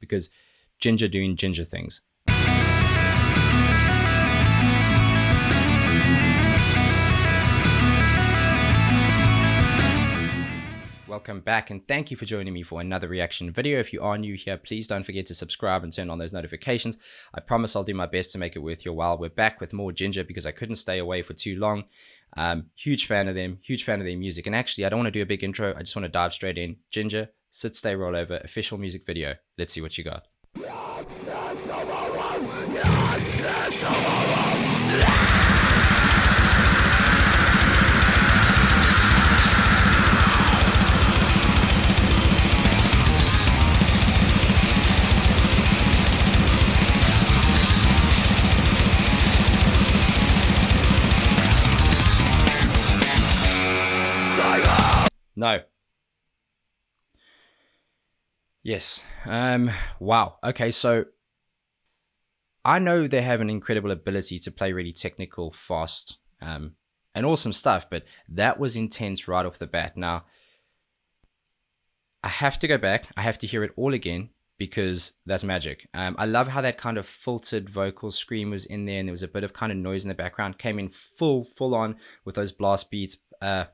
because Jinjer doing Jinjer things. Welcome back, and thank you for joining me for another reaction video. If you are new here, please don't forget to subscribe and turn on those notifications. I promise I'll do my best to make it worth your while. We're back with more Jinjer because I couldn't stay away for too long. Huge fan of them, huge fan of their music. And actually, I don't want to do a big intro. I just want to dive straight in. Jinjer, Sit, Stay, Roll Over, official music video. Let's see what you got. No. Yes. Wow. Okay, so I know they have an incredible ability to play really technical, fast, and awesome stuff, but that was intense right off the bat. Now, I have to go back. I have to hear it all again because that's magic. I love how that kind of filtered vocal scream was in there, and there was a bit of kind of noise in the background. Came in full on with those blast beats.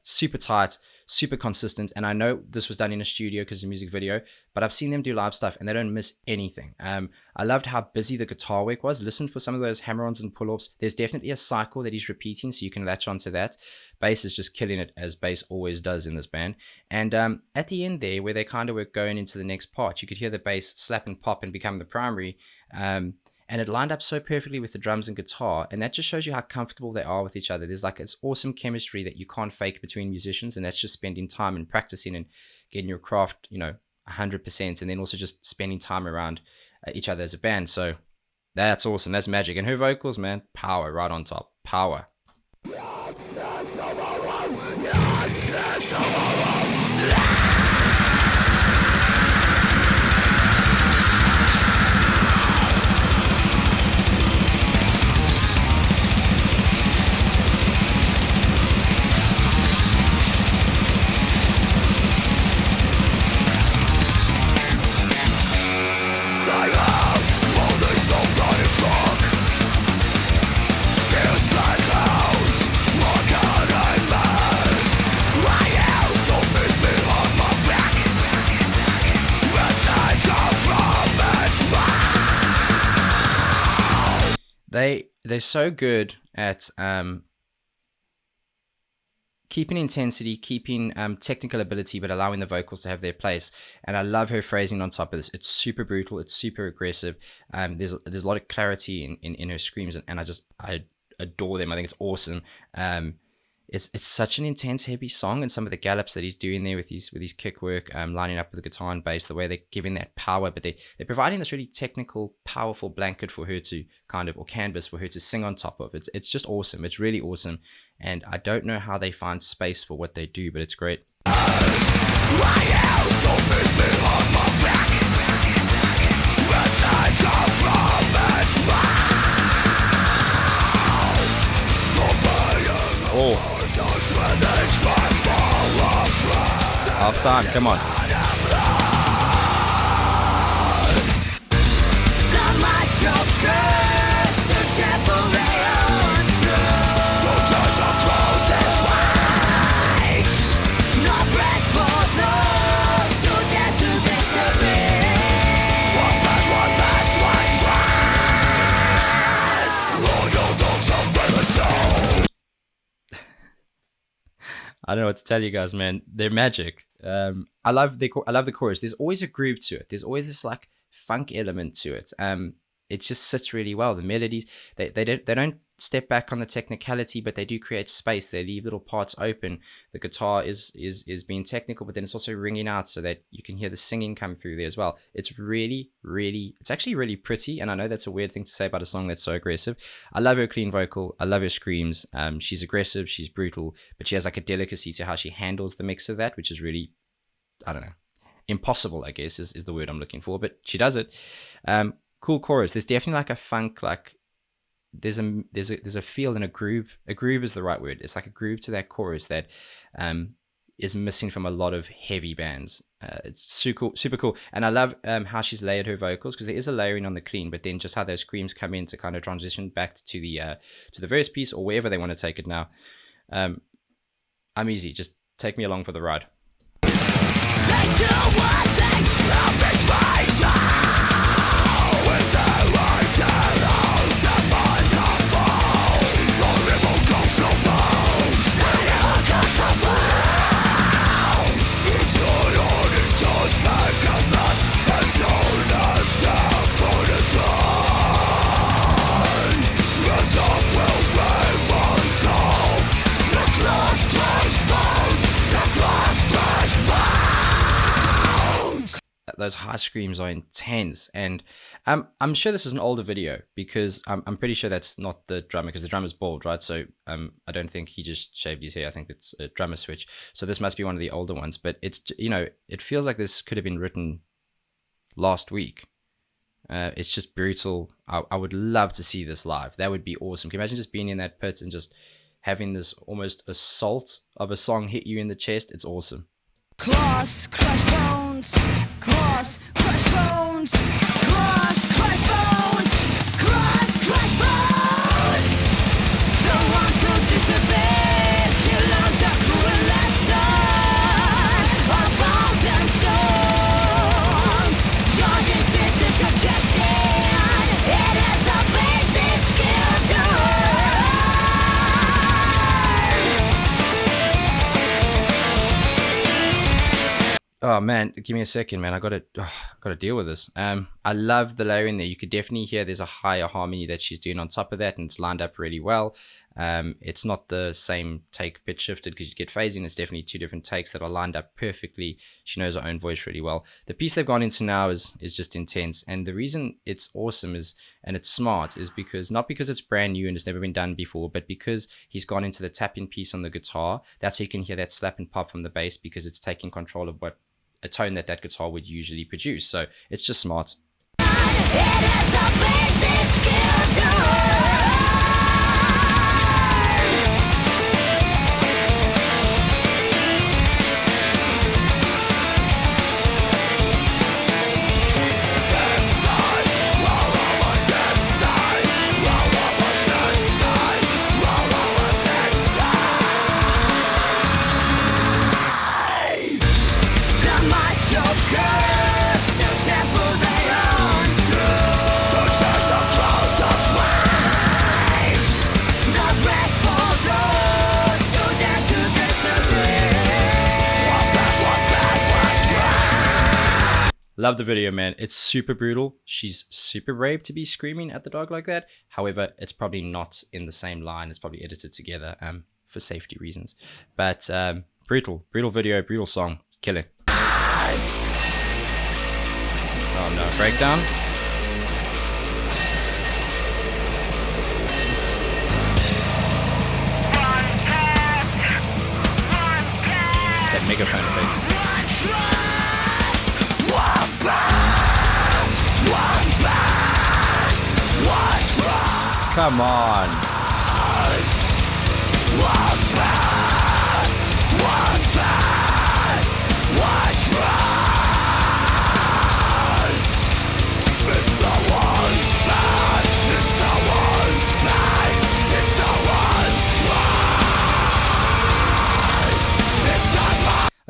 Super tight, super consistent, and I know this was done in a studio because it's a music video, but I've seen them do live stuff and they don't miss anything. I loved how busy the guitar work was. Listen for some of those hammer-ons and pull-offs. There's definitely a cycle that he's repeating, so you can latch onto that. Bass is just killing it, as bass always does in this band. And at the end there, where they kind of were going into the next part, you could hear the bass slap and pop and become the primary. And it lined up so perfectly with the drums and guitar, and that just shows you how comfortable they are with each other. There's like this awesome chemistry that you can't fake between musicians, and that's just spending time and practicing and getting your craft, 100%, and then also just spending time around each other as a band. So that's awesome. That's magic. And her vocals, man, power right on top. Power. They're so good at keeping intensity, keeping technical ability, but allowing the vocals to have their place. And I love her phrasing on top of this. It's super brutal. It's super aggressive. There's a lot of clarity in her screams, and I adore them. I think it's awesome. It's such an intense, heavy song, and some of the gallops that he's doing there with his kick work, lining up with the guitar and bass, the way they're giving that power, but they're providing this really technical, powerful blanket for her to or canvas for her to sing on top of. It's just awesome. It's really awesome, and I don't know how they find space for what they do, but it's great. Oh. Half time, come on. I don't know what to tell you guys, man. They're magic. I love the chorus. There's always a groove to it. There's always this like funk element to it. It just sits really well. The melodies, they don't step back on the technicality, but they do create space. They leave little parts open. The guitar is being technical, but then it's also ringing out so that you can hear the singing come through there as well. It's it's actually really pretty, and I know that's a weird thing to say about a song that's so aggressive. I love her clean vocal. I love her screams. She's aggressive, she's brutal, but she has like a delicacy to how she handles the mix of that, which is really, I don't know, impossible, I guess is the word I'm looking for, but she does it. Cool chorus. There's definitely like a funk, like there's a feel and a groove. A groove is the right word. It's like a groove to that chorus that is missing from a lot of heavy bands. It's super cool. And I love how she's layered her vocals, because there is a layering on the clean, but then just how those screams come in to kind of transition back to the verse piece, or wherever they want to take it now. I'm easy. Just take me along for the ride. They do what they with their ideals, their minds are full. The river goes so bold, the river goes so bold. It's not on, it does make a mess as soon as the food is done. The dog will rave until the glass crash bones, the glass crash bones. Those high screams are intense, and I'm sure this is an older video, because I'm pretty sure that's not the drummer, because the drummer's bald, right? So I don't think he just shaved his hair. I think it's a drummer switch. So this must be one of the older ones, but it's, you know, it feels like this could have been written last week. It's just brutal. I would love to see this live. That would be awesome. Can you imagine just being in that pit and just having this almost assault of a song hit you in the chest? It's awesome. Claws, crush bones, claws, crush bones, claws, crush bones, claws, crush bones. The ones who disobey, you learn a cruel lesson of bones and stones. Your deceit is subjective, it is a basic skill to Oh man, give me a second, man. I gotta deal with this. I love the layering there. You could definitely hear there's a higher harmony that she's doing on top of that, and it's lined up really well. It's not the same take pitch shifted, because you get phasing. It's definitely two different takes that are lined up perfectly. She knows her own voice really well. The piece they've gone into now is just intense, and the reason it's awesome and it's smart is because, not because it's brand new and it's never been done before, but because he's gone into the tapping piece on the guitar. That's how you can hear that slap and pop from the bass, because it's taking control of what a tone that guitar would usually produce. So it's just smart. It is a basic skill to Love the video, man. It's super brutal. She's super brave to be screaming at the dog like that. However, it's probably not in the same line. It's probably edited together for safety reasons. But brutal video, brutal song. Killing. Oh no, breakdown. It's that megaphone effect. Come on.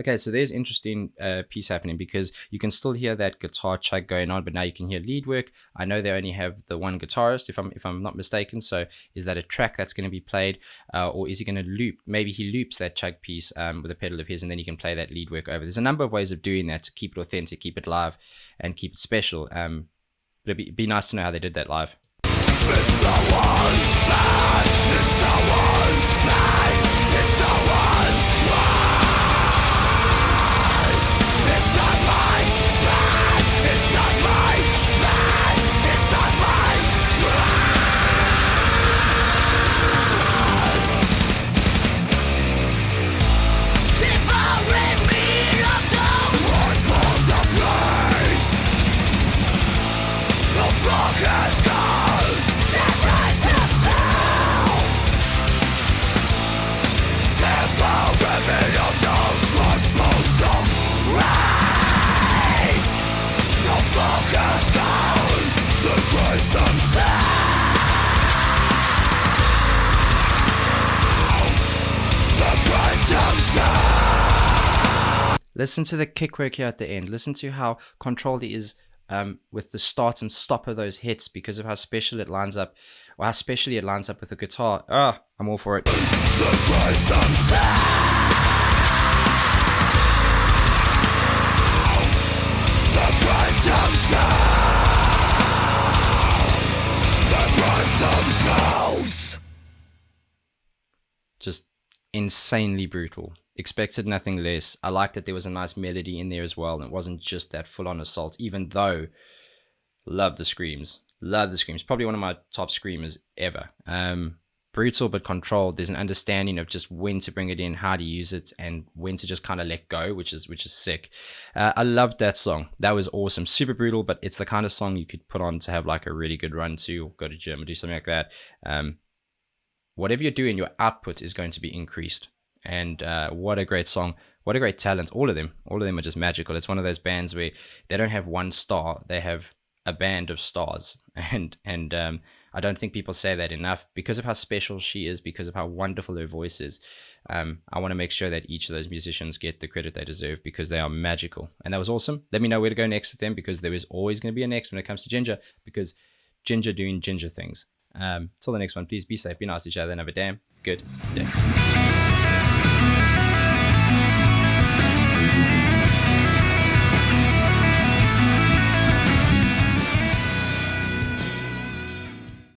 Okay, so there's interesting piece happening, because you can still hear that guitar chug going on, but now you can hear lead work. I know they only have the one guitarist, if I'm not mistaken. So is that a track that's going to be played, or is he going to loop? Maybe he loops that chug piece with a pedal of his, and then you can play that lead work over. There's a number of ways of doing that to keep it authentic, keep it live, and keep it special. But it'd be nice to know how they did that live. It's the one's bad, it's the one's bad, it's the one's try. It's not my bad, it's not my bad, it's not my trust. Devouring me of those one balls of place. The flock has gone, they rise themselves. Devouring me of those Listen to the kick work here at the end. Listen to how controlled he is with the start and stop of those hits because of how special it lines up, or how specially it lines up with the guitar. Ah, I'm all for it. Just insanely brutal. Expected nothing less. I liked that there was a nice melody in there as well, and it wasn't just that full-on assault, even though love the screams. Love the screams. Probably one of my top screamers ever. Brutal but controlled. There's an understanding of just when to bring it in, how to use it, and when to just kind of let go, which is sick. I loved that song. That was awesome. Super brutal, but it's the kind of song you could put on to have like a really good run to, or go to gym or do something like that. Whatever you're doing, your output is going to be increased. And what a great song. What a great talent. All of them are just magical. It's one of those bands where they don't have one star. They have a band of stars. And I don't think people say that enough because of how special she is, because of how wonderful her voice is. I want to make sure that each of those musicians get the credit they deserve because they are magical. And that was awesome. Let me know where to go next with them, because there is always going to be a next when it comes to Jinjer, because Jinjer doing Jinjer things. Till the next one, please be safe, be nice to each other, and have a damn good day.